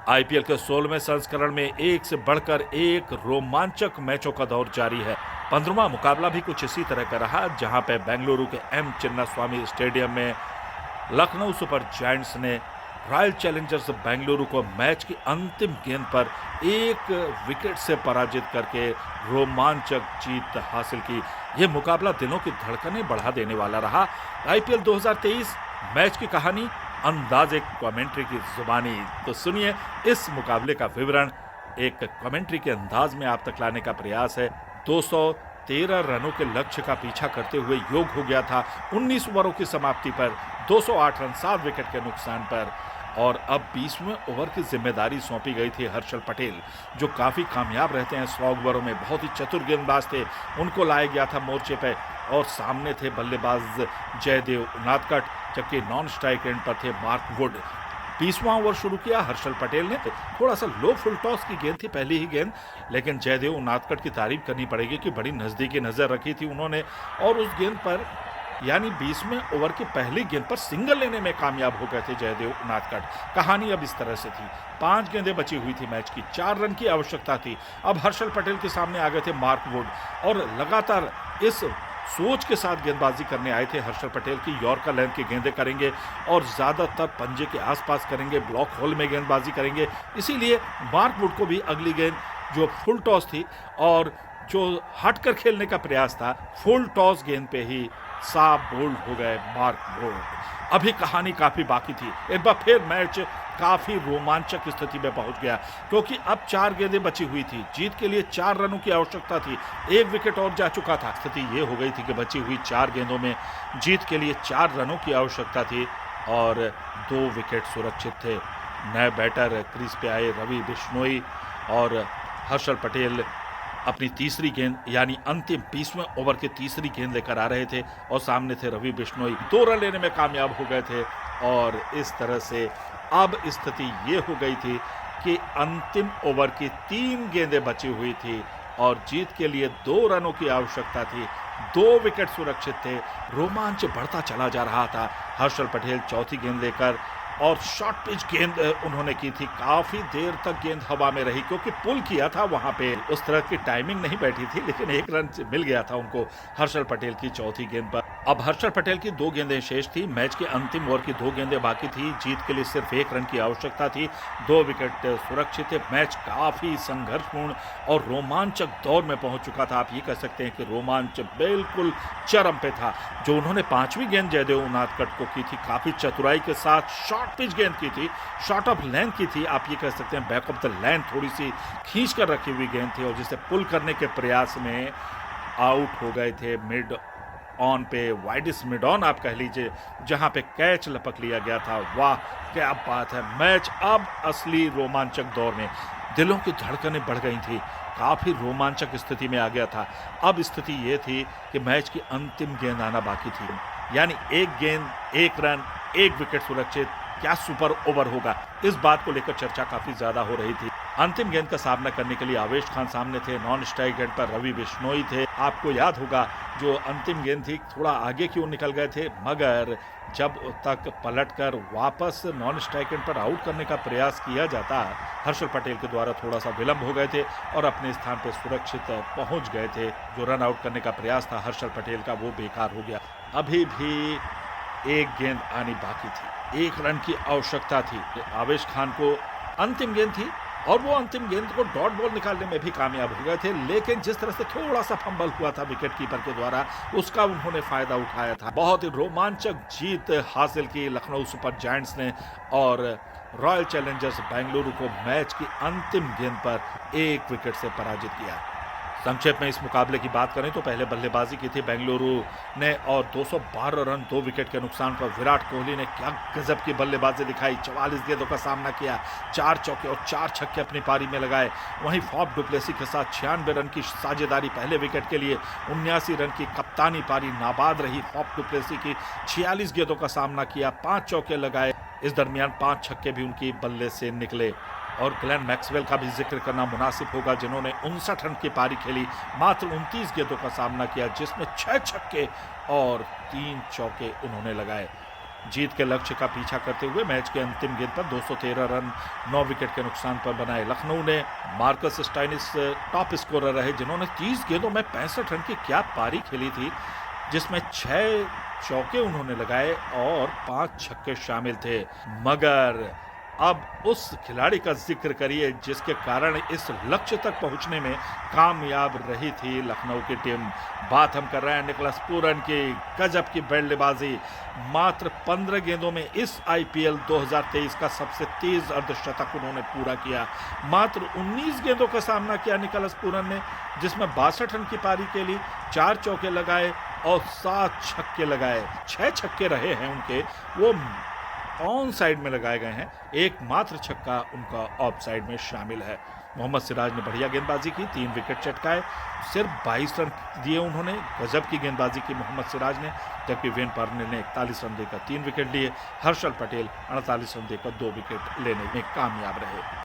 IPL के 16वें संस्करण में एक से बढ़कर एक रोमांचक मैचों का दौर जारी है। 15वां मुकाबला भी कुछ इसी तरह का रहा, जहां पे बेंगलुरु के एम चिन्नास्वामी स्टेडियम में लखनऊ सुपर जायंट्स ने रॉयल चैलेंजर्स बेंगलुरु को मैच की अंतिम गेंद पर एक विकेट से पराजित करके रोमांचक जीत हासिल की। यह मुकाबला दिलों की धड़कनें बढ़ा देने वाला रहा। आईपीएल 2023 मैच की कहानी अंदाजे कमेंट्री की जुबानी। तो सुनिए इस मुकाबले का विवरण एक कमेंट्री के अंदाज में आप तक लाने का प्रयास है। 213 रनों के लक्ष्य का पीछा करते हुए योग हो गया था 19 ओवरों की समाप्ति पर 208 रन 7 विकेट के नुकसान पर, और अब 20वें ओवर की जिम्मेदारी सौंपी गई थी हर्षल पटेल, जो काफ़ी कामयाब रहते हैं 100 ओवरों में, बहुत ही चतुर गेंदबाज थे। उनको लाया गया था मोर्चे पे, और सामने थे बल्लेबाज जयदेव उनादकट, जबकि नॉन स्ट्राइक एंड पर थे मार्क वुड। 20वां ओवर शुरू किया हर्षल पटेल ने। थोड़ा सा लो फुल टॉस की गेंद थी, पहली ही गेंद, लेकिन जयदेव उनादकट की तारीफ करनी पड़ेगी कि बड़ी नज़दीकी नज़र रखी थी उन्होंने, और उस गेंद पर यानी 20वें ओवर की पहली गेंद पर सिंगल लेने में कामयाब हो गए थे जयदेव उनादकट। कहानी अब इस तरह से थी, 5 गेंदें बची हुई थी मैच की, 4 रन की आवश्यकता थी। अब हर्षल पटेल के सामने आ गए थे मार्क वुड, और लगातार इस सोच के साथ गेंदबाजी करने आए थे हर्षल पटेल की यॉर्कर लेंथ की गेंदें करेंगे और ज़्यादातर पंजे के आसपास करेंगे, ब्लॉक होल में गेंदबाजी करेंगे। इसीलिए मार्क वुड को भी अगली गेंद जो फुल टॉस थी और जो हटकर खेलने का प्रयास था, फुल टॉस गेंद पे ही साफ बोल्ड हो गए मार्क वुड। अभी कहानी काफ़ी बाकी थी। एक बार फिर मैच काफ़ी रोमांचक स्थिति में पहुंच गया, क्योंकि अब 4 गेंदें बची हुई थी। जीत के लिए 4 रनों की आवश्यकता थी, 1 विकेट और जा चुका था। स्थिति ये हो गई थी कि बची हुई 4 गेंदों में जीत के लिए 4 रनों की आवश्यकता थी और 2 विकेट सुरक्षित थे। नए बैटर क्रीज पे आए रवि बिश्नोई, और हर्षल पटेल अपनी तीसरी गेंद यानी अंतिम 20वें ओवर की तीसरी गेंद लेकर आ रहे थे, और सामने थे रवि बिश्नोई। 2 रन लेने में कामयाब हो गए थे, और इस तरह से अब स्थिति ये हो गई थी कि अंतिम ओवर की 3 गेंदें बची हुई थी और जीत के लिए 2 रनों की आवश्यकता थी। 2 विकेट सुरक्षित थे। रोमांच बढ़ता चला जा रहा था। हर्षल पटेल चौथी गेंद लेकर, और शॉर्ट पिच गेंद उन्होंने की थी। काफ़ी देर तक गेंद हवा में रही, क्योंकि पुल किया था वहाँ पे, उस तरह की टाइमिंग नहीं बैठी थी, लेकिन 1 रन मिल गया था उनको हर्षल पटेल की चौथी गेंद पर। अब हर्षल पटेल की 2 गेंदें शेष थी। मैच के अंतिम ओवर की 2 गेंदें बाकी थी। जीत के लिए सिर्फ 1 रन की आवश्यकता थी। 2 विकेट सुरक्षित थे। मैच काफ़ी संघर्षपूर्ण और रोमांचक दौर में पहुंच चुका था। आप ये कह सकते हैं कि रोमांच बिल्कुल चरम पे था। जो उन्होंने 5वीं गेंद जयदेव उनादकट को की थी, काफ़ी चतुराई के साथ शॉर्ट पिच गेंद की थी, शॉर्ट ऑफ लेंथ की थी। आप ये कह सकते हैं बैक ऑफ द लेंथ थोड़ी सी खींच कर रखी हुई गेंद थी, और जिसे पुल करने के प्रयास में आउट हो गए थे मिड ऑन पे, वाइडिस मिड ऑन आप कह लीजिए, जहां पे कैच लपक लिया गया था। वाह क्या बात है। मैच अब असली रोमांचक दौर में, दिलों की धड़कनें बढ़ गई थी, काफ़ी रोमांचक स्थिति में आ गया था। अब स्थिति ये थी कि मैच की अंतिम गेंद आना बाकी थी, यानी 1 गेंद 1 रन 1 विकेट सुरक्षित। क्या सुपर ओवर होगा, इस बात को लेकर चर्चा काफ़ी ज़्यादा हो रही थी। अंतिम गेंद का सामना करने के लिए आवेश खान सामने थे, नॉन स्ट्राइक एंड पर रवि बिश्नोई थे। आपको याद होगा जो अंतिम गेंद थी, थोड़ा आगे की ओर निकल गए थे, मगर जब तक पलटकर वापस नॉन स्ट्राइक एंड पर आउट करने का प्रयास किया जाता, हर्षल पटेल के द्वारा थोड़ा सा विलंब हो गए थे और अपने स्थान पर सुरक्षित पहुंच गए थे। जो रन आउट करने का प्रयास था हर्षल पटेल का, वो बेकार हो गया। अभी भी 1 गेंद आनी बाकी थी, 1 रन की आवश्यकता थी। आवेश खान को अंतिम गेंद थी, और वो अंतिम गेंद को डॉट बॉल निकालने में भी कामयाब हो गए थे, लेकिन जिस तरह से थोड़ा सा फंबल हुआ था विकेट कीपर के द्वारा, उसका उन्होंने फायदा उठाया था। बहुत ही रोमांचक जीत हासिल की लखनऊ सुपर जायंट्स ने, और रॉयल चैलेंजर्स बेंगलुरु को मैच की अंतिम गेंद पर 1 विकेट से पराजित किया। संक्षेप में इस मुकाबले की बात करें तो पहले बल्लेबाजी की थी बेंगलुरु ने, और 212 रन 2 विकेट के नुकसान पर विराट कोहली ने क्या गजब की बल्लेबाजी दिखाई। 44 गेंदों का सामना किया, 4 चौके और 4 छक्के अपनी पारी में लगाए। वहीं फॉफ डुप्लेसी के साथ 96 रन की साझेदारी पहले विकेट के लिए, 79 रन की कप्तानी पारी नाबाद रही फॉफ डुप्लेसी की। 46 गेंदों का सामना किया, 5 चौके लगाए। इस दरमियान 5 छक्के भी उनकी बल्ले से निकले। और ग्लेन मैक्सवेल का भी जिक्र करना मुनासिब होगा, जिन्होंने 59 रन की पारी खेली, मात्र 29 गेंदों का सामना किया, जिसमें 6 छक्के और 3 चौके उन्होंने लगाए। जीत के लक्ष्य का पीछा करते हुए मैच के अंतिम गेंद पर 213 रन 9 विकेट के नुकसान पर बनाए लखनऊ ने। मार्कस स्टोइनिस टॉप स्कोरर रहे, जिन्होंने 30 गेंदों में 65 रन की क्या पारी खेली थी, जिसमें 6 चौके उन्होंने लगाए और 5 छक्के शामिल थे। मगर अब उस खिलाड़ी का जिक्र करिए जिसके कारण इस लक्ष्य तक पहुंचने में कामयाब रही थी लखनऊ की टीम। बात हम कर रहे हैं निकोलस पूरन की। गजब की बल्लेबाजी, मात्र 15 गेंदों में इस आईपीएल 2023 का सबसे तेज अर्धशतक उन्होंने पूरा किया। मात्र 19 गेंदों का सामना किया निकोलस पूरन ने, जिसमें 62 रन की पारी खेली, 4 चौके लगाए और 7 छक्के लगाए। 6 छक्के रहे हैं उनके, वो ऑन साइड में लगाए गए हैं, एकमात्र छक्का उनका ऑफ साइड में शामिल है। मोहम्मद सिराज ने बढ़िया गेंदबाजी की, 3 विकेट चटकाए, सिर्फ 22 रन दिए उन्होंने। गजब की गेंदबाजी की मोहम्मद सिराज ने, जबकि वेन पार्ने ने 41 रन देकर 3 विकेट लिए। हर्षल पटेल 48 रन देकर 2 विकेट लेने में कामयाब रहे।